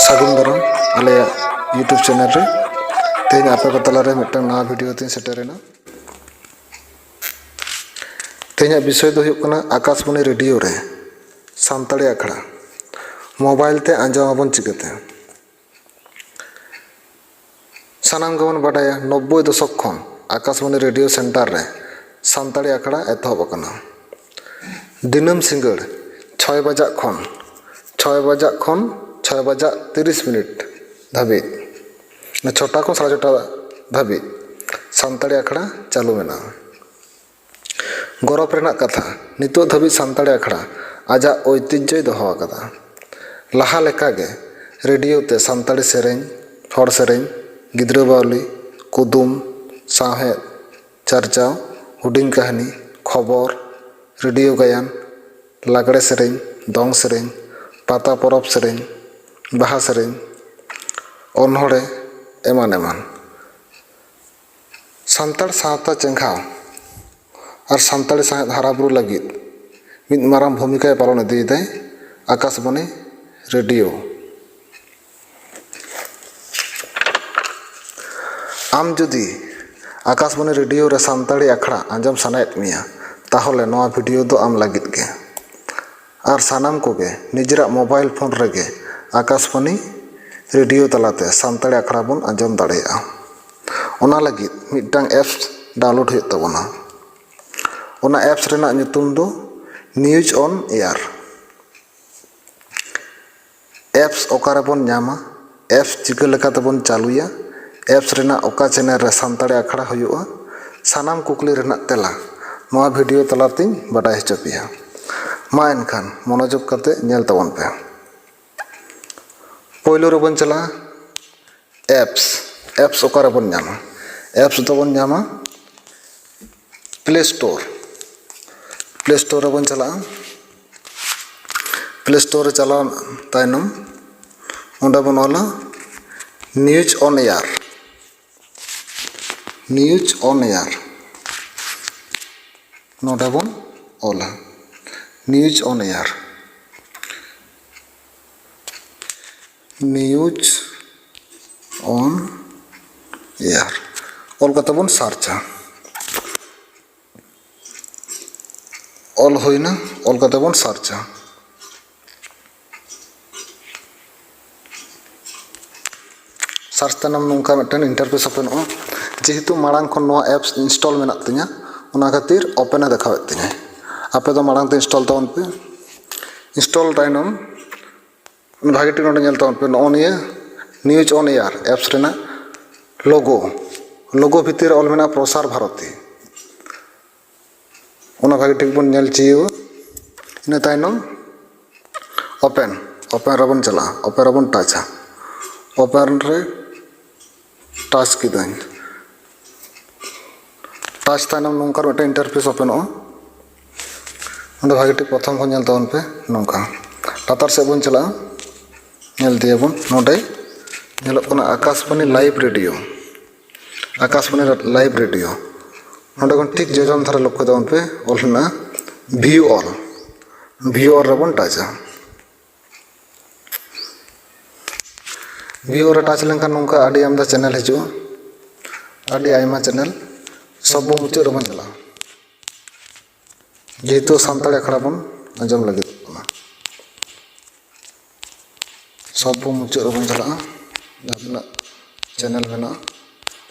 सागुन दाराम आले YouTube channel रे तेज आपे को तलारे मिटन नवा वीडियो तीन सेटरेना। तेज विषय दो हुयुक कना आकाशवाणी रेडियो रे सानताड़ी आखड़ा मोबाइल ते आंजमाबन चिकाते सानाम गबन बाडाया 90 दशक खन आकाशवाणी रेडियो सेंटर रे सानताड़ी आखड़ा एतहब कना। दिनम सिंगड़ 6 बजा खन 6 बजा 30 मिनिट धाबी छोटा को 6:30 धाबी सानताड़ी आखड़ा चालू मेना। गौरव रेना कथा नितो धाबी सानताड़ी आखड़ा आजा ऐतिह्य दोहो आकादा। लहा लेका गे रेडियो ते सानताड़ी सेरेñ हर सेरेñ गिद्रा बावली कुदुम साहेब चर्चाव हुडिंग कहानी खबर रेडियो गायन लागड़े सेरेñ दंग सेरेñ पाता परब सेरेñ बाहा सेरेñ अनहड़े एमान एमान सानताड़ सावता चेंघाव और सानताड़ी साहेब हाराबुरु लगिद मिद माराम भूमिका पालन इदीदाय आकाशवाणी रेडियो। आम जुदी आकाशवाणी रेडियो रे सानताड़ी आखड़ा आंजम सानायेद मिया ताहले नवा वीडियो दो आम लगिद गे और सानाम कोगे निजरा मोबाइल फोन रेगे आकाशवाणी रेडियो तलाते सानताड़ी आखड़ा बन आंजम दाड़ेया। ओना लगिद मिदटांग एप्स डाउनलोड हुयुग ताबोना। ओना एप्स रेना nyutum दो न्यूज ऑन एयर। एप्स ओकारे बन ᱧᱟᱢᱟ एप्स चिका लेकाते बन चालुया एप्स रेना ओका चैनल रे सानताड़ी आखड़ा हुयुगा सानाम कुकली रेना तेला नवा वीडियो तलातिन बाडाय हचोपिया। मा एनखान मनोयोग कते नेल ताबन पे। पहलो रे बन चला एप्स ओकारे बन ᱧᱟᱢᱟ एप्स तो बन ᱧᱟᱢᱟ प्ले स्टोर रे बन चला प्ले स्टोर रे चला तायनम ओंडे बन ऑला न्यूज ऑन एयर नोडे बन Ola news on air all कते बन सार्चा ऑल होइना ऑल कते बन सार्चा सार्च तनम नोंका मिटन इंटरफेस ओपन हो जेहेतु माड़ांग खन नोआ एप्स इंस्टॉल मेना तिया ओना खातिर ओपन ए देखावे तिया। आपे तो माड़ांग ते इंस्टॉल तावन पे इंस्टॉल तायनम भागे टिक नोडे नेल तावन पे नोनिया न्यूज ऑन एयर एप्स रेना लोगो भीतर ऑल मेना प्रसार भारती ओना भागे टिक बन नेल चियो इना तायनम ओपन रबन चला ओपन रबन टाचा ओपन रे टाच किदाኝ टाच तायनम नोंका मिटे इंटरफेस ओपन हो ओंडे भागे टिक प्रथम खन नेल तावन पे नोंका लातार से बन चला नेल दिया बन नोडे नेलक कना आकाशवाणी लाइव रेडियो नोडे खन ठीक जोजन धारे लक्ष्य तावन पे ऑलना व्यू ऑल रबन टाचा व्यू रे टाच लेनखान नोंका आडी आमदा चैनल हिजुआ आडी आयमा चैनल सब मुचाद रबन चला जेहेतु सानताड़ी आखड़ा बन आंजम लगिद सब मुचाद रबन चला जहां चैनल मेना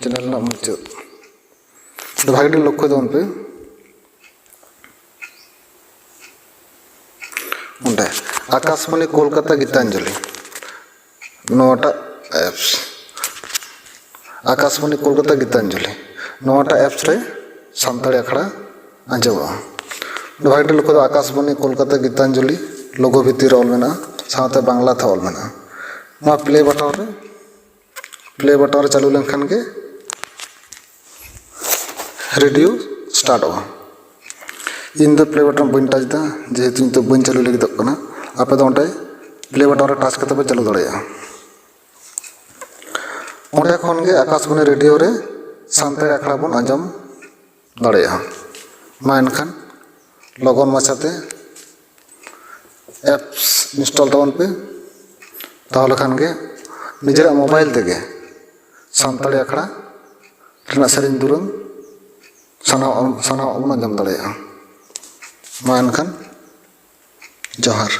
चैनल ना मुचाद भागे लक्ष्य दन पे ओंडे आकाशवाणी कोलकाता गीतांजलि नोटा एप्स आकाशवाणी कोलकाता गीतांजलि नोटा एप्स रे सानताड़ी आखड़ा आंजमा भागे लक्ष्य दो आकाशवाणी कोलकाता गीतांजलि लोगो भीतर ऑल मेना साथे बांग्ला था ऑल मेना मा प्ले बटन रे चालू लेनखान के रेडियो स्टार्ट हो। इन दो प्ले बटन बन टच दा जेहेतु इन तो बन चालू लगी कना आपे दो ओंडे प्ले बटन रे टच कते पे चालू दड़ेया ओंडे खन गे आकाशवाणी रेडियो रे सानताड़ी आखड़ा बन आंजम दड़ेया। मा एनखान लगन माछाते एप्स इंस्टॉल तावन पे ताहले खान गे निजरा मोबाइल तेगे सानताड़ी आखड़ा रना सेरेंज दुरांग साना बन आंजम दाड़ेयागा। मा एनखान जोहार।